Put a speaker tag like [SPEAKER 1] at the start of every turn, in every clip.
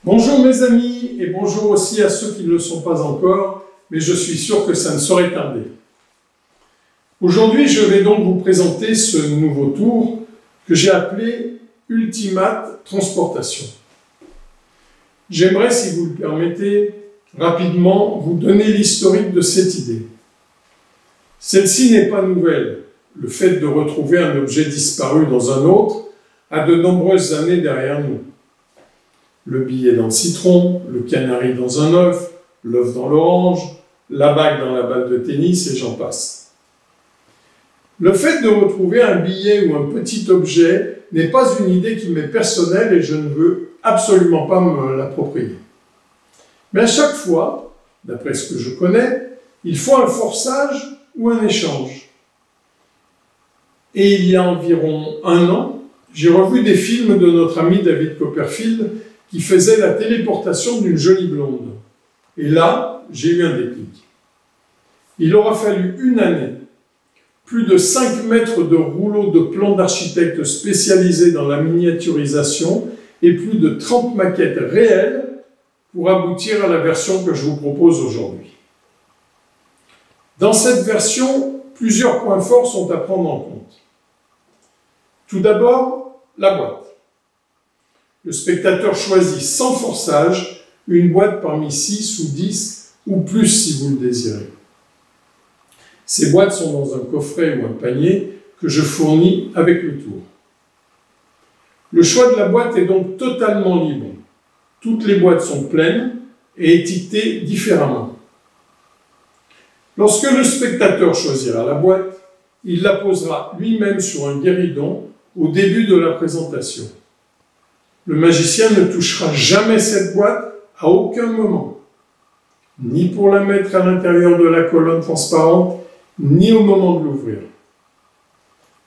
[SPEAKER 1] Bonjour mes amis et bonjour aussi à ceux qui ne le sont pas encore, mais je suis sûr que ça ne saurait tarder. Aujourd'hui, je vais donc vous présenter ce nouveau tour que j'ai appelé Ultimate Transportation. J'aimerais, si vous le permettez, rapidement vous donner l'historique de cette idée. Celle-ci n'est pas nouvelle. Le fait de retrouver un objet disparu dans un autre a de nombreuses années derrière nous. Le billet dans le citron, le canari dans un œuf, l'œuf dans l'orange, la bague dans la balle de tennis et j'en passe. Le fait de retrouver un billet ou un petit objet n'est pas une idée qui m'est personnelle et je ne veux absolument pas me l'approprier. Mais à chaque fois, d'après ce que je connais, il faut un forçage ou un échange. Et il y a environ un an, j'ai revu des films de notre ami David Copperfield qui faisait la téléportation d'une jolie blonde. Et là, j'ai eu un déclic. Il aura fallu une année, plus de 5 mètres de rouleaux de plans d'architectes spécialisés dans la miniaturisation et plus de 30 maquettes réelles pour aboutir à la version que je vous propose aujourd'hui. Dans cette version, plusieurs points forts sont à prendre en compte. Tout d'abord, la boîte. Le spectateur choisit sans forçage une boîte parmi 6 ou 10 ou plus si vous le désirez. Ces boîtes sont dans un coffret ou un panier que je fournis avec le tour. Le choix de la boîte est donc totalement libre. Toutes les boîtes sont pleines et étiquetées différemment. Lorsque le spectateur choisira la boîte, il la posera lui-même sur un guéridon au début de la présentation. Le magicien ne touchera jamais cette boîte à aucun moment, ni pour la mettre à l'intérieur de la colonne transparente, ni au moment de l'ouvrir.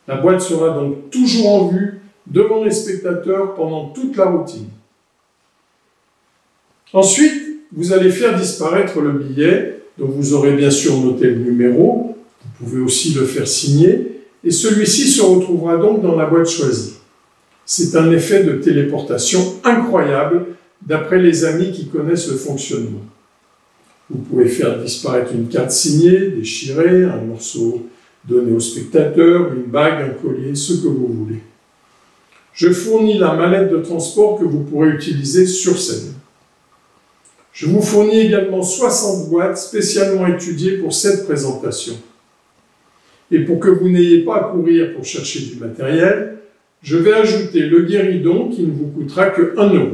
[SPEAKER 1] La boîte sera donc toujours en vue devant les spectateurs pendant toute la routine. Ensuite, vous allez faire disparaître le billet, dont vous aurez bien sûr noté le numéro, vous pouvez aussi le faire signer, et celui-ci se retrouvera donc dans la boîte choisie. C'est un effet de téléportation incroyable d'après les amis qui connaissent le fonctionnement. Vous pouvez faire disparaître une carte signée, déchirée, un morceau donné au spectateur, une bague, un collier, ce que vous voulez. Je fournis la mallette de transport que vous pourrez utiliser sur scène. Je vous fournis également 60 boîtes spécialement étudiées pour cette présentation. Et pour que vous n'ayez pas à courir pour chercher du matériel, je vais ajouter le guéridon qui ne vous coûtera que 1 €.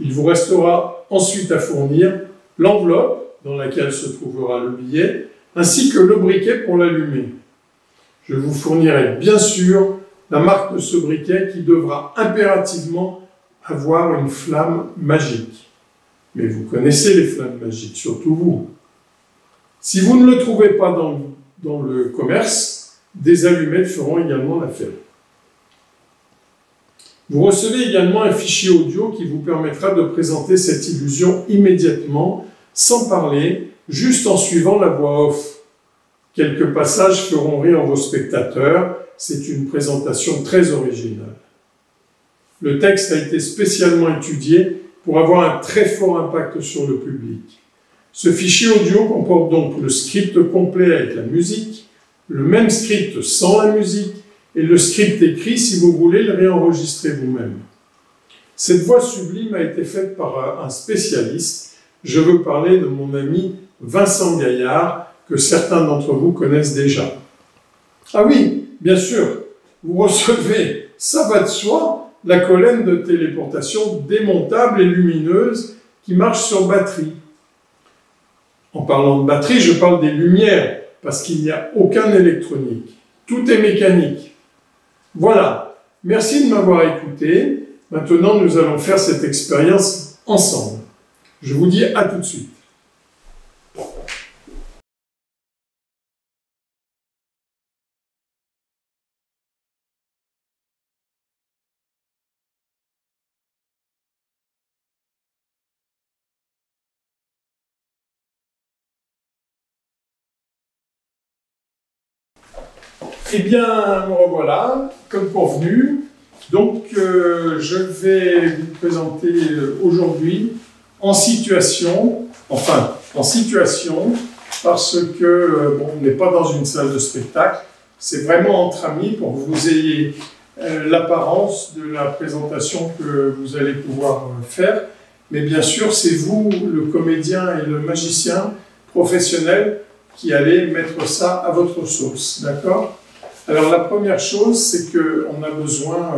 [SPEAKER 1] Il vous restera ensuite à fournir l'enveloppe dans laquelle se trouvera le billet, ainsi que le briquet pour l'allumer. Je vous fournirai bien sûr la marque de ce briquet qui devra impérativement avoir une flamme magique. Mais vous connaissez les flammes magiques, surtout vous. Si vous ne le trouvez pas dans le commerce, des allumettes feront également l'affaire. Vous recevez également un fichier audio qui vous permettra de présenter cette illusion immédiatement, sans parler, juste en suivant la voix off. Quelques passages feront rire vos spectateurs, c'est une présentation très originale. Le texte a été spécialement étudié pour avoir un très fort impact sur le public. Ce fichier audio comporte donc le script complet avec la musique, le même script sans la musique, et le script écrit si vous voulez le réenregistrer vous-même. Cette voix sublime a été faite par un spécialiste. Je veux parler de mon ami Vincent Gaillard, que certains d'entre vous connaissent déjà. Ah oui, bien sûr, vous recevez, ça va de soi, la colonne de téléportation démontable et lumineuse qui marche sur batterie. En parlant de batterie, je parle des lumières, parce qu'il n'y a aucun électronique. Tout est mécanique. Voilà, merci de m'avoir écouté. Maintenant, nous allons faire cette expérience ensemble. Je vous dis à tout de suite. Eh bien, me revoilà, comme convenu. Donc, je vais vous présenter aujourd'hui en situation, parce que bon, on n'est pas dans une salle de spectacle, c'est vraiment entre amis pour que vous ayez l'apparence de la présentation que vous allez pouvoir faire. Mais bien sûr, c'est vous, le comédien et le magicien professionnel, qui allez mettre ça à votre sauce, d'accord? Alors la première chose, c'est qu'on a besoin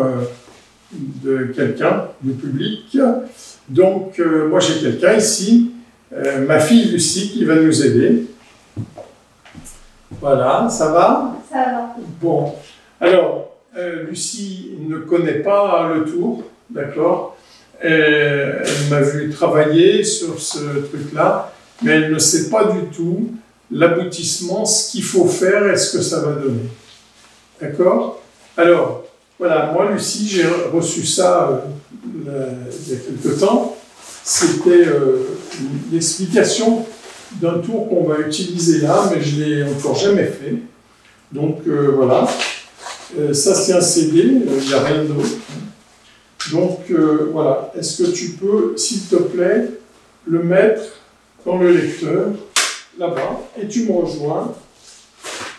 [SPEAKER 1] de quelqu'un, du public. Donc moi j'ai quelqu'un ici, ma fille Lucie, qui va nous aider. Voilà, ça va?
[SPEAKER 2] Ça va.
[SPEAKER 1] Bon, alors Lucie ne connaît pas le tour, d'accord? Elle m'a vu travailler sur ce truc-là, mais elle ne sait pas du tout l'aboutissement, ce qu'il faut faire et ce que ça va donner. D'accord? Alors, voilà, moi, Lucie, j'ai reçu ça il y a quelque temps. C'était une explication d'un tour qu'on va utiliser là, mais je ne l'ai encore jamais fait. Donc, voilà. Ça, c'est un CD, il n'y a rien d'autre. Donc, voilà. Est-ce que tu peux, s'il te plaît, le mettre dans le lecteur, là-bas, et tu me rejoins,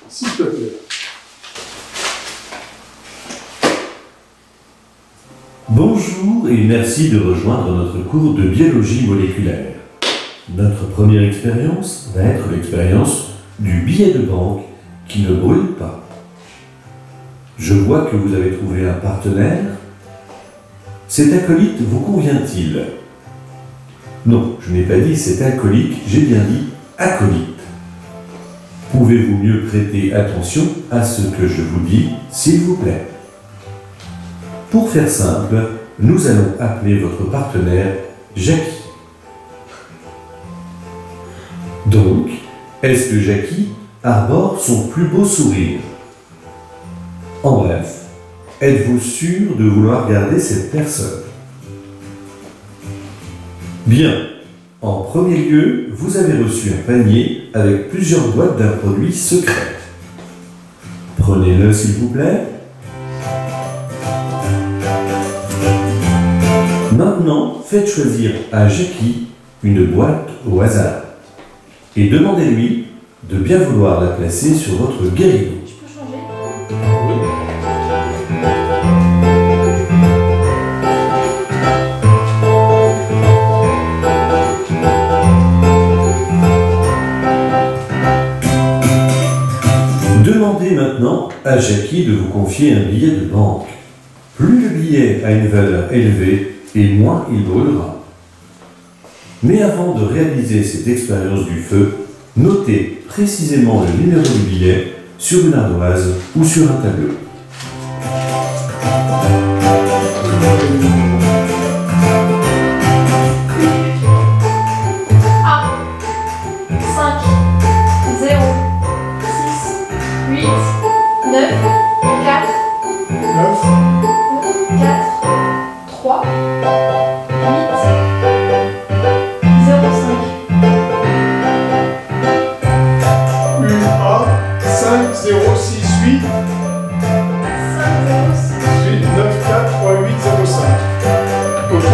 [SPEAKER 1] s'il te plaît.
[SPEAKER 3] Bonjour et merci de rejoindre notre cours de biologie moléculaire. Notre première expérience va être l'expérience du billet de banque qui ne brûle pas. Je vois que vous avez trouvé un partenaire. Cet acolyte vous convient-il? Non, je n'ai pas dit cet alcoolique, j'ai bien dit acolyte. Pouvez-vous mieux prêter attention à ce que je vous dis, s'il vous plaît? Pour faire simple, nous allons appeler votre partenaire Jackie. Donc, est-ce que Jackie arbore son plus beau sourire? En bref, êtes-vous sûr de vouloir garder cette personne? Bien. En premier lieu, vous avez reçu un panier avec plusieurs boîtes d'un produit secret. Prenez-le s'il vous plaît. Maintenant, faites choisir à Jackie une boîte au hasard et demandez-lui de bien vouloir la placer sur votre guéridon.
[SPEAKER 2] Je peux changer?
[SPEAKER 3] Demandez maintenant à Jackie de vous confier un billet de banque. Plus le billet a une valeur élevée, et moins il brûlera. Mais avant de réaliser cette expérience du feu, notez précisément le numéro du billet sur une ardoise ou sur un tableau.
[SPEAKER 2] A 5 0 6 8 9 4
[SPEAKER 1] 9,
[SPEAKER 2] 4 3 8 0 5
[SPEAKER 1] UA, 5, 0, 6, 8,
[SPEAKER 2] 5 0 6
[SPEAKER 1] 8, 9, 4, 3, 8, 0, 5. OK?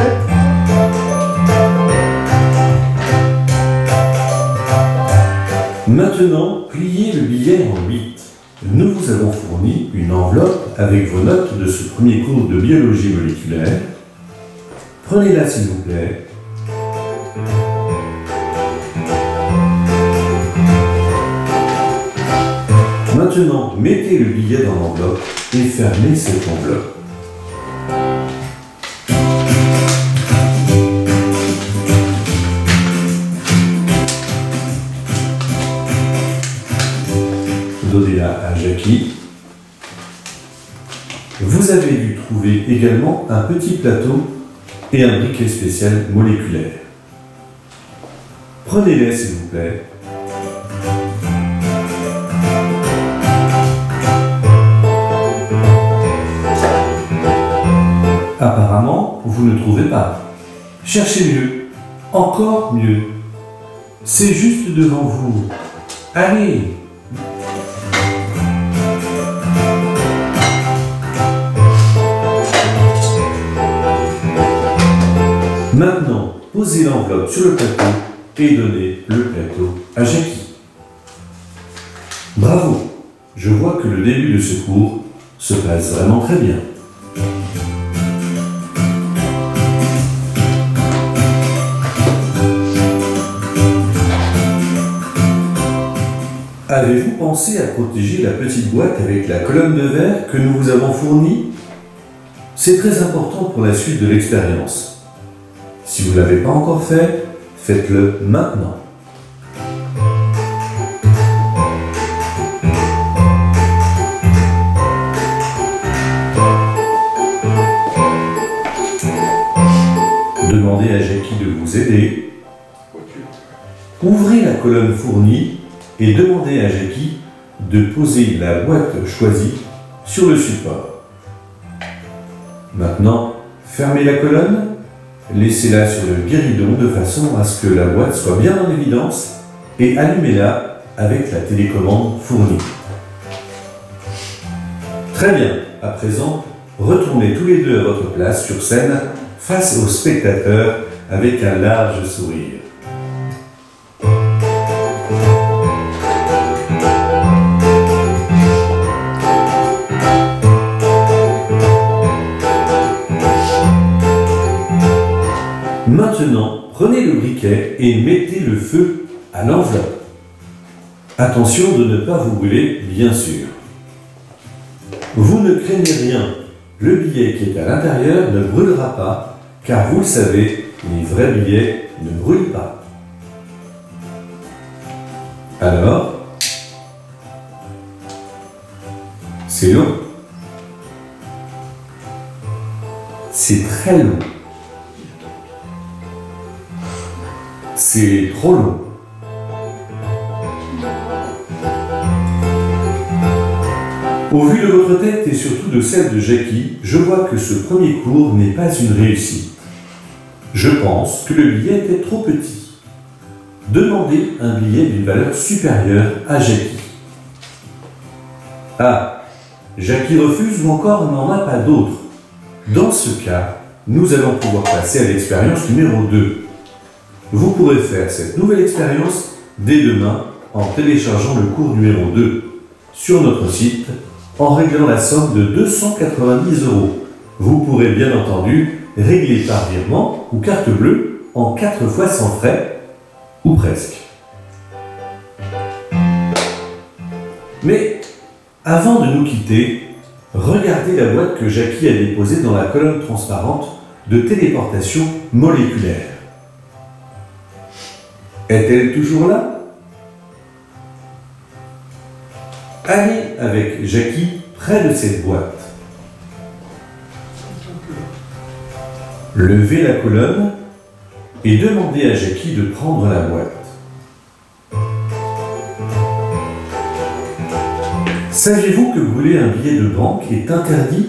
[SPEAKER 3] Maintenant, pliez le billet en 8. Nous vous avons fourni une enveloppe avec vos notes de ce premier cours de biologie moléculaire. Prenez-la s'il vous plaît. Maintenant, mettez le billet dans l'enveloppe et fermez cette enveloppe. Donnez-la à Jackie. Vous avez dû trouver également un petit plateau et un briquet spécial moléculaire. Prenez-les s'il vous plaît. Apparemment, vous ne trouvez pas. Cherchez mieux, encore mieux. C'est juste devant vous. Allez! Maintenant, posez l'enveloppe sur le plateau et donnez le plateau à Jackie. Bravo! Je vois que le début de ce cours se passe vraiment très bien. Avez-vous pensé à protéger la petite boîte avec la colonne de verre que nous vous avons fournie? C'est très important pour la suite de l'expérience. Si vous ne l'avez pas encore fait, faites-le maintenant. Demandez à Jackie de vous aider. Ouvrez la colonne fournie et demandez à Jackie de poser la boîte choisie sur le support. Maintenant, fermez la colonne, laissez-la sur le guéridon de façon à ce que la boîte soit bien en évidence et allumez-la avec la télécommande fournie. Très bien, à présent, retournez tous les deux à votre place sur scène face aux spectateurs avec un large sourire. Maintenant, prenez le briquet et mettez le feu à l'enveloppe. Attention de ne pas vous brûler, bien sûr. Vous ne craignez rien. Le billet qui est à l'intérieur ne brûlera pas, car vous le savez, les vrais billets ne brûlent pas. Alors, c'est long. C'est très long. C'est trop long. Au vu de votre tête et surtout de celle de Jackie, je vois que ce premier cours n'est pas une réussite. Je pense que le billet était trop petit. Demandez un billet d'une valeur supérieure à Jackie. Ah, Jackie refuse ou encore n'en a pas d'autre. Dans ce cas, nous allons pouvoir passer à l'expérience numéro 2. Vous pourrez faire cette nouvelle expérience dès demain en téléchargeant le cours numéro 2 sur notre site en réglant la somme de 290 €. Vous pourrez bien entendu régler par virement ou carte bleue en 4 fois sans frais, ou presque. Mais avant de nous quitter, regardez la boîte que Jackie a déposée dans la colonne transparente de téléportation moléculaire. Est-elle toujours là? Allez avec Jackie près de cette boîte. Levez la colonne et demandez à Jackie de prendre la boîte. Saviez-vous que brûler un billet de banque est interdit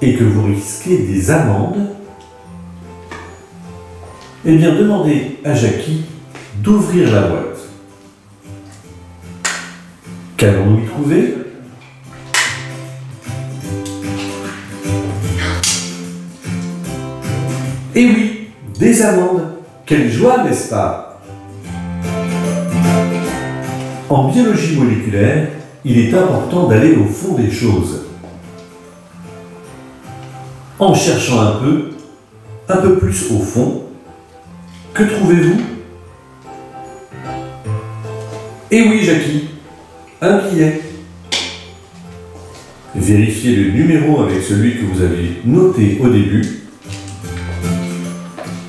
[SPEAKER 3] et que vous risquez des amendes? Eh bien, demandez à Jackie d'ouvrir la boîte. Qu'allons-nous y trouver? Eh oui, des amandes! Quelle joie, n'est-ce pas? En biologie moléculaire, il est important d'aller au fond des choses. En cherchant un peu plus au fond, que trouvez-vous? Eh oui, Jackie, un billet. Vérifiez le numéro avec celui que vous avez noté au début.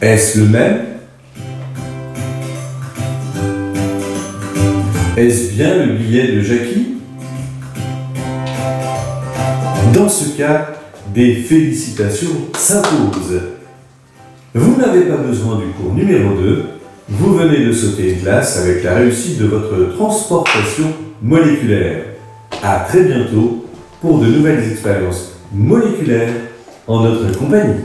[SPEAKER 3] Est-ce le même? Est-ce bien le billet de Jackie? Dans ce cas, des félicitations s'imposent. Vous n'avez pas besoin du cours numéro 2. Vous venez de sauter une classe avec la réussite de votre transportation moléculaire. À très bientôt pour de nouvelles expériences moléculaires en notre compagnie.